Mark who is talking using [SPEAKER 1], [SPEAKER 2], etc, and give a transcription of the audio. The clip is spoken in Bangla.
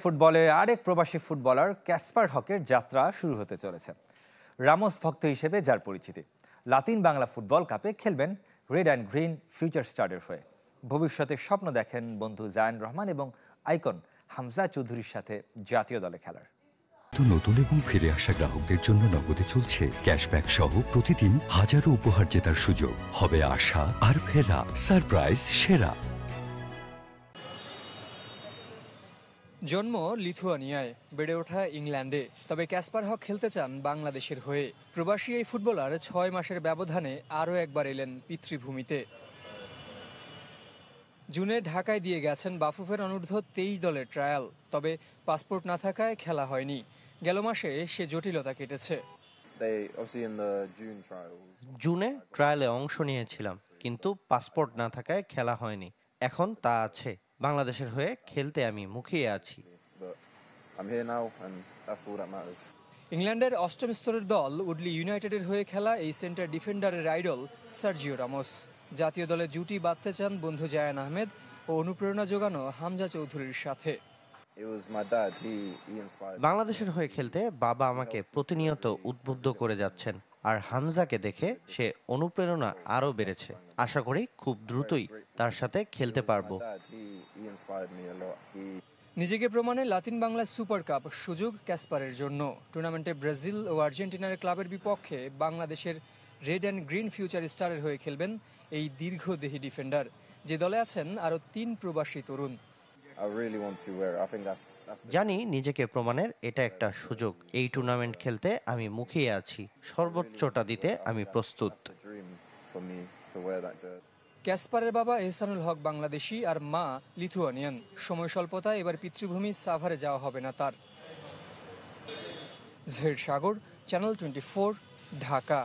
[SPEAKER 1] ফুটবলে আরেক প্রবাসী ফুটবলার ক্যাসপার হকের যাত্রা শুরু হতে চলেছে। রামোস ভক্ত হিসেবে যার পরিচিতি, লাতিন বাংলা ফুটবল কাপে খেলবেন রেড অ্যান্ড গ্রিন ফিউচার স্টারের হয়ে। ভবিষ্যতে স্বপ্ন দেখেন বন্ধু জায়ান রহমান এবং আইকন হামজা চৌধুরীর সাথে জাতীয় দলে খেলার।
[SPEAKER 2] নতুন এবং ফিরে আসা গ্রাহকদের জন্য নগদে চলছে ক্যাশব্যাক সহ প্রতিদিন হাজারো উপহার জেতার সুযোগ। হবে আশা আর ফেরা, সারপ্রাইজ সেরা।
[SPEAKER 3] জন্ম লিথুয়ানিয়ায়, বেড়ে ওঠা ইংল্যান্ডে, তবে ক্যাসপার হক খেলতে চান বাংলাদেশের হয়ে। প্রবাসী এই ফুটবলার 6 মাসের ব্যবধানে আরও একবার এলেন পিতৃভূমিতে। জুনে ঢাকায় দিয়ে গেছেন বাফুফের অনূর্ধ্ব 23 দলের ট্রায়াল, তবে পাসপোর্ট না থাকায় খেলা হয়নি। গেল মাসে সে জটিলতা কেটেছে।
[SPEAKER 4] জুনে ট্রায়ালে অংশ নিয়েছিলাম, কিন্তু পাসপোর্ট না থাকায় খেলা হয়নি। এখন তা আছে। বাংলাদেশের হয়ে খেলতে আমি মুখিয়ে আছি।
[SPEAKER 3] ইংল্যান্ডের 8ম স্তরের দল উডলি ইউনাইটেডের হয়ে খেলা এই সেন্টার ডিফেন্ডারের আইডল সার্জিও রামোস। জাতীয় দলে জুটি বাঁধতে চান বন্ধু জায়ান আহমেদ ও অনুপ্রেরণা যোগানো হামজা চৌধুরীর সাথে।
[SPEAKER 4] বাংলাদেশের হয়ে খেলতে বাবা আমাকে প্রতিনিয়ত উদ্বুদ্ধ করে যাচ্ছেন, আর হামজাকে দেখে সে অনুপ্রেরণা আরও বেড়েছে। আশা করি খুব দ্রুতই তার সাথে খেলতে পারবো।
[SPEAKER 3] নিজেকে প্রমাণে লাতিন বাংলা সুপার কাপ সুযোগ ক্যাসপারের জন্য। টুর্নামেন্টে ব্রাজিল ও আর্জেন্টিনার ক্লাবের বিপক্ষে বাংলাদেশের রেড অ্যান্ড গ্রিন ফিউচার স্টারের হয়ে খেলবেন এই দীর্ঘদেহী ডিফেন্ডার, যে দলে আছেন আরও 3 প্রবাসী তরুণ।
[SPEAKER 4] জানি নিজেকে প্রমাণের এটা একটা সুযোগ। এই টুর্নামেন্ট খেলতে আমি মুখিয়ে আছি, সর্বোচ্চটা দিতে আমি প্রস্তুত।
[SPEAKER 3] ক্যাসপারের বাবা এহসানুল হক বাংলাদেশি আর মা লিথুয়ানিয়ান। সময় স্বল্পতায় এবার পিতৃভূমি সাভারে যাওয়া হবে না তার। জহির সাগর, চ্যানেল 24, ঢাকা।